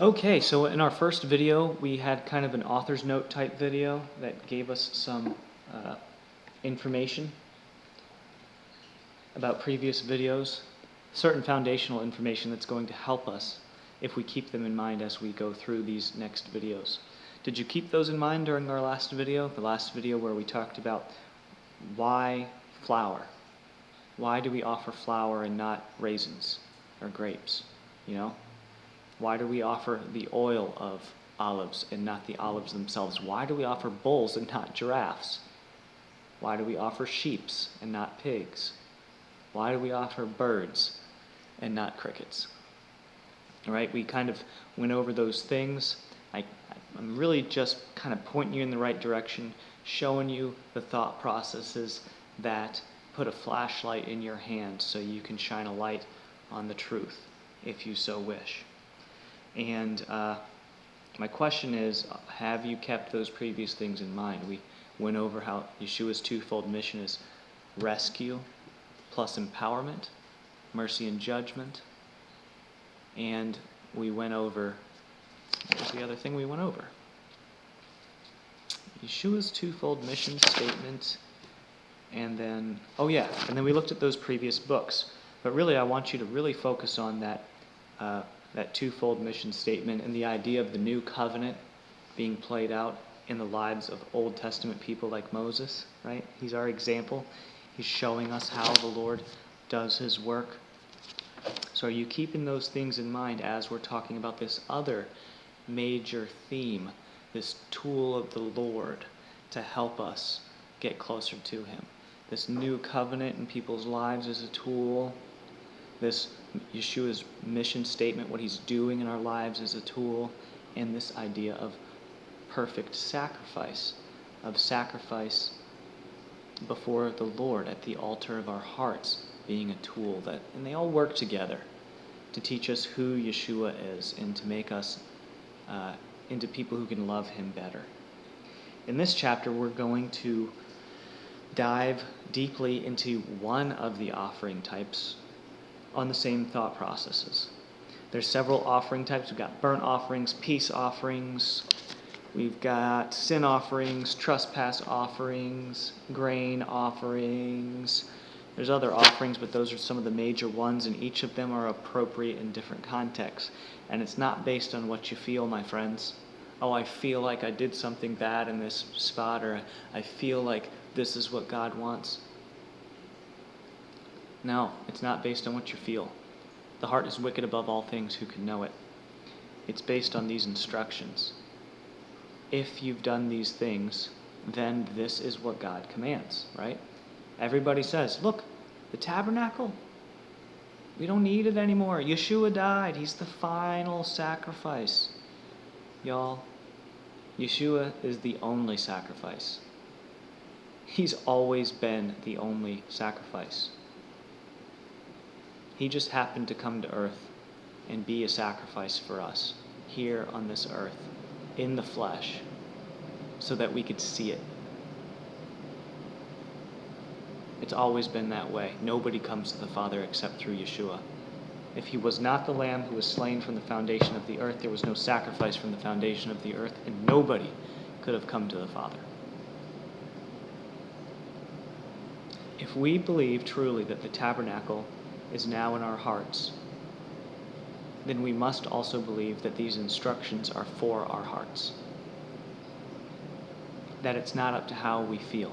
Okay, so in our first video, we had kind of an author's note type video that gave us some information about previous videos, certain foundational information that's going to help us if we keep them in mind as we go through these next videos. Did you keep those in mind during our last video? The last video where we talked about why flour? Why do we offer flour and not raisins or grapes? You know? Why do we offer the oil of olives and not the olives themselves? Why do we offer bulls and not giraffes? Why do we offer sheeps and not pigs? Why do we offer birds and not crickets? All right, we kind of went over those things. I'm really just kind of pointing you in the right direction, showing you the thought processes that put a flashlight in your hand so you can shine a light on the truth if you so wish. And my question is, have you kept those previous things in mind? We went over how Yeshua's twofold mission is rescue plus empowerment, mercy and judgment. And we went over, what was the other thing we went over? Yeshua's twofold mission statement, and then we looked at those previous books. But really, I want you to really focus on that twofold mission statement and the idea of the new covenant being played out in the lives of Old Testament people like Moses, right? He's our example. He's showing us how the Lord does his work. So are you keeping those things in mind as we're talking about this other major theme, this tool of the Lord to help us get closer to him? This new covenant in people's lives is a tool. This Yeshua's mission statement, what he's doing in our lives, is a tool. And this idea of perfect sacrifice, of sacrifice before the Lord at the altar of our hearts, being a tool and they all work together to teach us who Yeshua is and to make us into people who can love him better. In this chapter, we're going to dive deeply into one of the offering types on the same thought processes. There's several offering types. We've got burnt offerings, peace offerings, we've got sin offerings, trespass offerings, grain offerings. There's other offerings, but those are some of the major ones, and each of them are appropriate in different contexts. And it's not based on what you feel, my friends. Oh, I feel like I did something bad in this spot, or I feel like this is what God wants. No, it's not based on what you feel. The heart is wicked above all things, who can know it? It's based on these instructions. If you've done these things, then this is what God commands, right? Everybody says, look, the tabernacle, we don't need it anymore. Yeshua died. He's the final sacrifice. Y'all, Yeshua is the only sacrifice. He's always been the only sacrifice. He just happened to come to earth and be a sacrifice for us here on this earth in the flesh so that we could see it. It's always been that way. Nobody comes to the Father except through Yeshua. If he was not the Lamb who was slain from the foundation of the earth, there was no sacrifice from the foundation of the earth, and nobody could have come to the Father. If we believe truly that the tabernacle is now in our hearts, then we must also believe that these instructions are for our hearts. That it's not up to how we feel.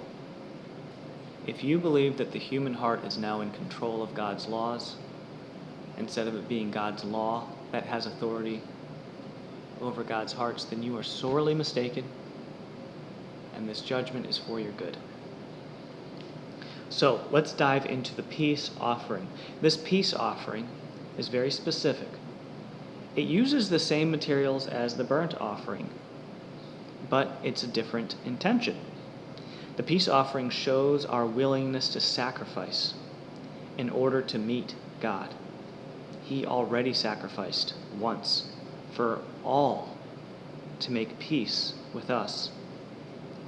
If you believe that the human heart is now in control of God's laws, instead of it being God's law that has authority over God's hearts, then you are sorely mistaken, and this judgment is for your good. So let's dive into the peace offering. This peace offering is very specific. It uses the same materials as the burnt offering, but it's a different intention. The peace offering shows our willingness to sacrifice in order to meet God. He already sacrificed once for all to make peace with us.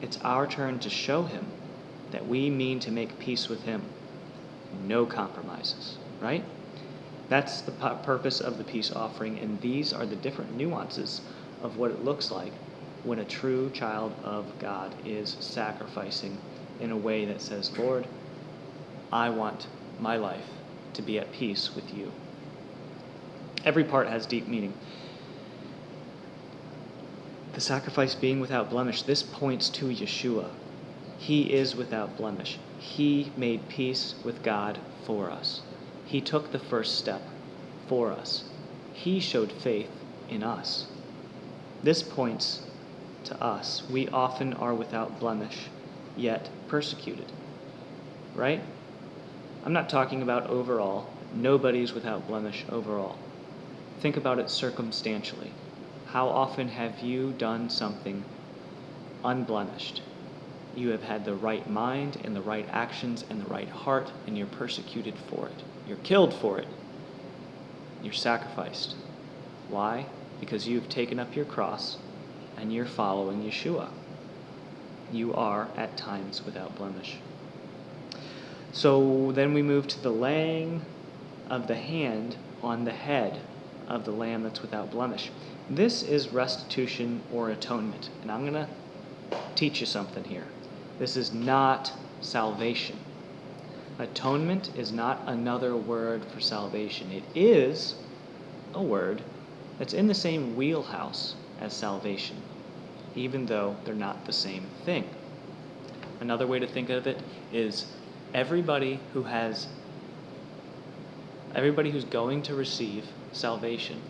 It's our turn to show him that we mean to make peace with him. No compromises, right? That's the purpose of the peace offering, and these are the different nuances of what it looks like when a true child of God is sacrificing in a way that says, Lord, I want my life to be at peace with you. Every part has deep meaning. The sacrifice being without blemish, this points to Yeshua. He is without blemish. He made peace with God for us. He took the first step for us. He showed faith in us. This points to us. We often are without blemish, yet persecuted. Right? I'm not talking about overall. Nobody's without blemish overall. Think about it circumstantially. How often have you done something unblemished? You have had the right mind and the right actions and the right heart, and you're persecuted for it. You're killed for it. You're sacrificed. Why? Because you've taken up your cross and you're following Yeshua. You are at times without blemish. So then we move to the laying of the hand on the head of the lamb that's without blemish. This is restitution or atonement. And I'm going to teach you something here. This is not salvation. Atonement is not another word for salvation. It is a word that's in the same wheelhouse as salvation, even though they're not the same thing. Another way to think of it is everybody who's going to receive salvation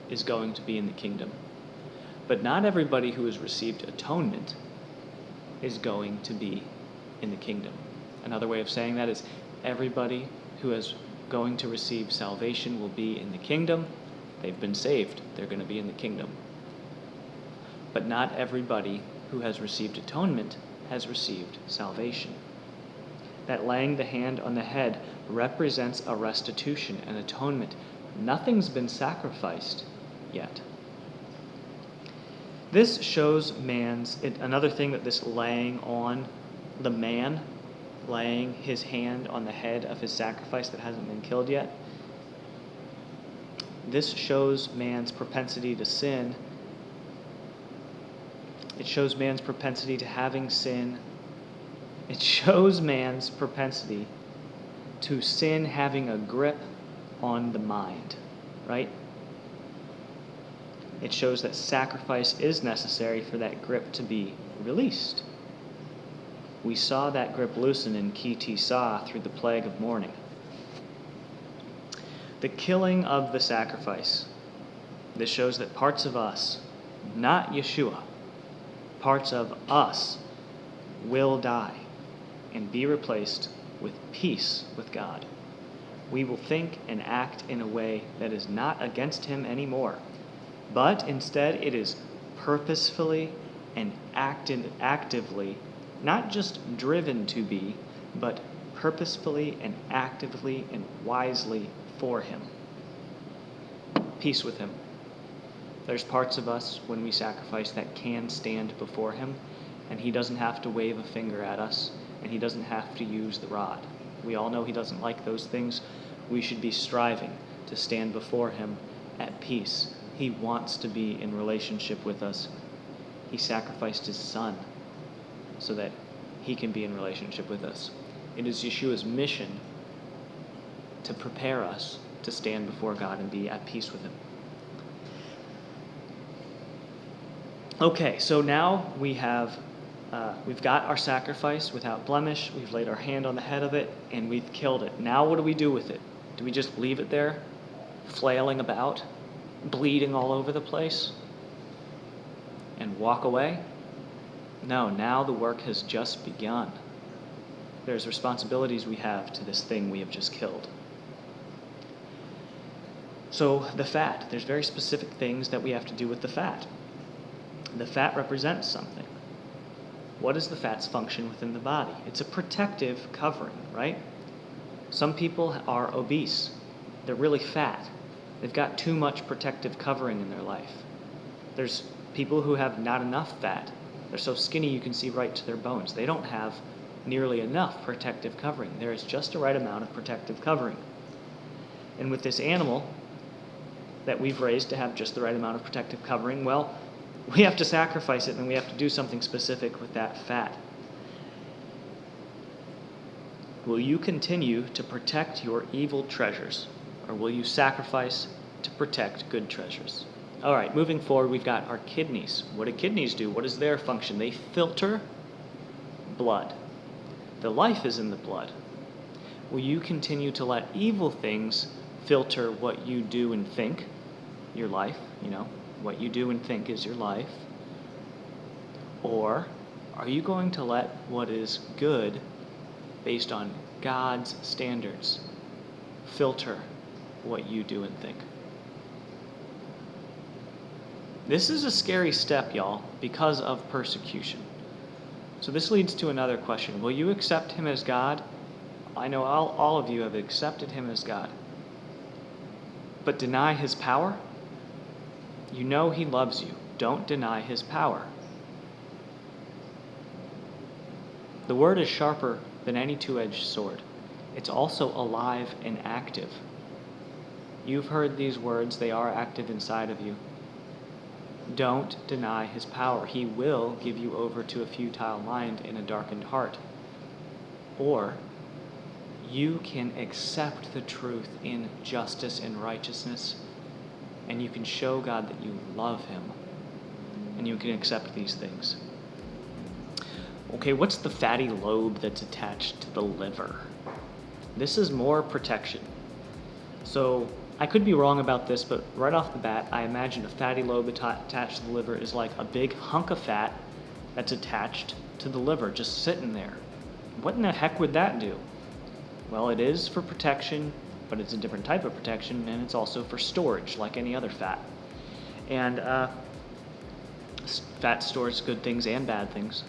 is going to be in the kingdom. But not everybody who has received atonement is going to be in the kingdom. Another way of saying that is everybody who is going to receive salvation will be in the kingdom. They've been saved. They're going to be in the kingdom. But not everybody who has received atonement has received salvation. That laying the hand on the head represents a restitution, an atonement. Nothing's been sacrificed yet. This shows another thing that this laying on, the man laying his hand on the head of his sacrifice that hasn't been killed yet, this shows man's propensity to sin. It shows man's propensity to having sin. It shows man's propensity to sin having a grip on the mind, right? It shows that sacrifice is necessary for that grip to be released. We saw that grip loosen in Ki Tisa through the plague of mourning. The killing of the sacrifice. This shows that parts of us, not Yeshua, parts of us will die and be replaced with peace with God. We will think and act in a way that is not against Him anymore, but instead it is purposefully and actively, not just driven to be, but purposefully and actively and wisely for Him. Peace with Him. There's parts of us when we sacrifice that can stand before Him, and He doesn't have to wave a finger at us, and He doesn't have to use the rod. We all know He doesn't like those things. We should be striving to stand before Him at peace. He wants to be in relationship with us. He sacrificed His Son so that He can be in relationship with us. It is Yeshua's mission to prepare us to stand before God and be at peace with Him. Okay, so now we've got our sacrifice without blemish. We've laid our hand on the head of it, and we've killed it. Now what do we do with it? Do we just leave it there, flailing about, bleeding all over the place, and walk away? No, now the work has just begun. There's responsibilities we have to this thing we have just killed. So the fat, there's very specific things that we have to do with the fat. The fat represents something. What is the fat's function within the body? It's a protective covering, right? Some people are obese. They're really fat. They've got too much protective covering in their life. There's people who have not enough fat. They're so skinny you can see right to their bones. They don't have nearly enough protective covering. There is just the right amount of protective covering. And with this animal that we've raised to have just the right amount of protective covering, well, we have to sacrifice it, and we have to do something specific with that fat. Will you continue to protect your evil treasures, or will you sacrifice to protect good treasures? All right, moving forward, we've got our kidneys. What do kidneys do? What is their function? They filter blood. The life is in the blood. Will you continue to let evil things filter what you do and think, your life, what you do and think is your life? Or are you going to let what is good, based on God's standards, filter what you do and think? This is a scary step, y'all, because of persecution. So this leads to another question. Will you accept him as God? I know all of you have accepted him as God, but deny his power? You know he loves you. Don't deny his power. The word is sharper than any two-edged sword. It's also alive and active. You've heard these words. They are active inside of you. Don't deny his power. He will give you over to a futile mind and a darkened heart. Or you can accept the truth in justice and righteousness, and you can show God that you love him, and you can accept these things. Okay, what's the fatty lobe that's attached to the liver? This is more protection. So I could be wrong about this, but right off the bat, I imagine a fatty lobe attached to the liver is like a big hunk of fat that's attached to the liver, just sitting there. What in the heck would that do? Well, it is for protection, but it's a different type of protection, and it's also for storage, like any other fat. And fat stores good things and bad things.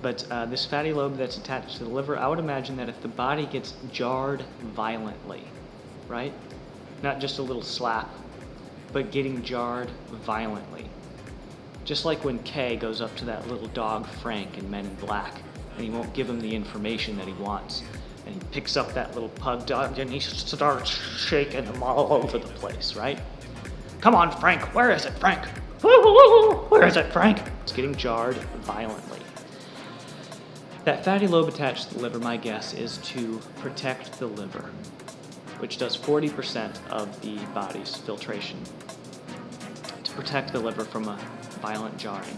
But this fatty lobe that's attached to the liver, I would imagine that if the body gets jarred violently, right? Not just a little slap, but getting jarred violently. Just like when Kay goes up to that little dog Frank in Men in Black, and he won't give him the information that he wants. And he picks up that little pug dog and he starts shaking him all over the place, right? Come on, Frank, where is it, Frank? Where is it, Frank? It's getting jarred violently. That fatty lobe attached to the liver, my guess, is to protect the liver, which does 40% of the body's filtration, to protect the liver from a violent jarring.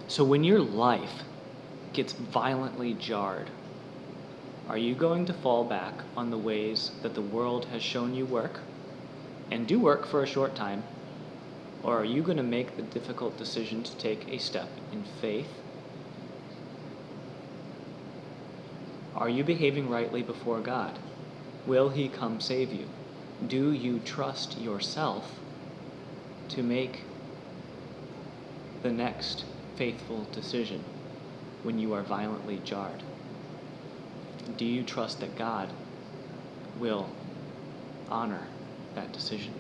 So when your life gets violently jarred, are you going to fall back on the ways that the world has shown you work, and do work for a short time, or are you going to make the difficult decision to take a step in faith? Are you behaving rightly before God? Will he come save you? Do you trust yourself to make the next faithful decision when you are violently jarred? Do you trust that God will honor that decision?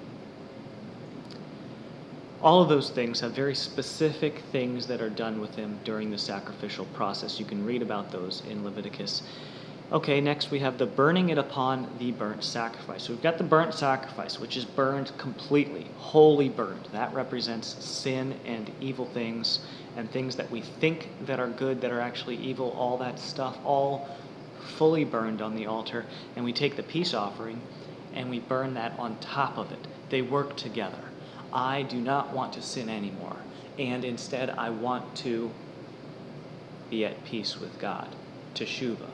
All of those things have very specific things that are done with him during the sacrificial process. You can read about those in Leviticus. Okay, next we have the burning it upon the burnt sacrifice. So we've got the burnt sacrifice, which is burned completely, wholly burned. That represents sin and evil things and things that we think that are good that are actually evil, all that stuff, all fully burned on the altar, and we take the peace offering and we burn that on top of it. They work together. I do not want to sin anymore, and instead I want to be at peace with God. Teshuvah.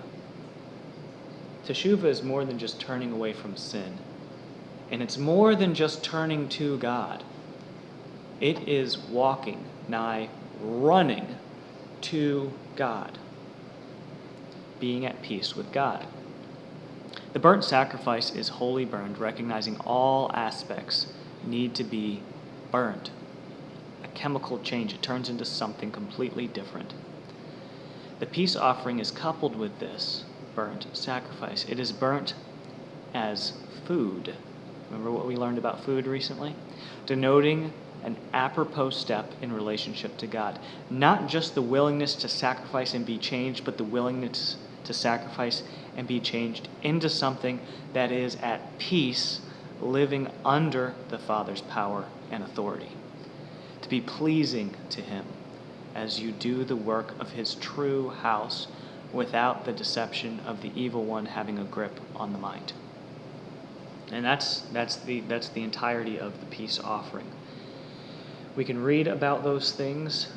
Teshuvah is more than just turning away from sin, and it's more than just turning to God. It is walking, nigh running to God, being at peace with God. The burnt sacrifice is wholly burned, recognizing all aspects need to be burned. A chemical change, it turns into something completely different. The peace offering is coupled with this burnt sacrifice. It is burnt as food. Remember what we learned about food recently? Denoting an apropos step in relationship to God. Not just the willingness to sacrifice and be changed, but the willingness to sacrifice and be changed into something that is at peace, living under the Father's power and authority. To be pleasing to Him as you do the work of His true house without the deception of the evil one having a grip on the mind. And that's the entirety of the peace offering. We can read about those things.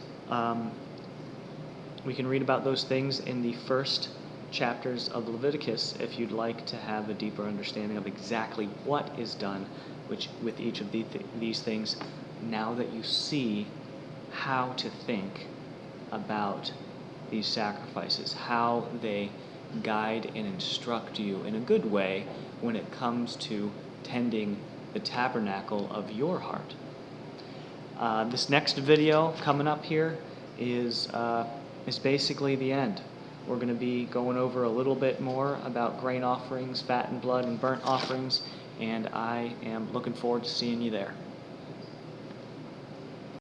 We can read about those things in the first chapters of Leviticus if you'd like to have a deeper understanding of exactly what is done with each of these things, now that you see how to think about these sacrifices, how they guide and instruct you in a good way when it comes to tending the tabernacle of your heart. This next video coming up here is basically the end. We're going to be going over a little bit more about grain offerings, fat and blood, and burnt offerings, and I am looking forward to seeing you there.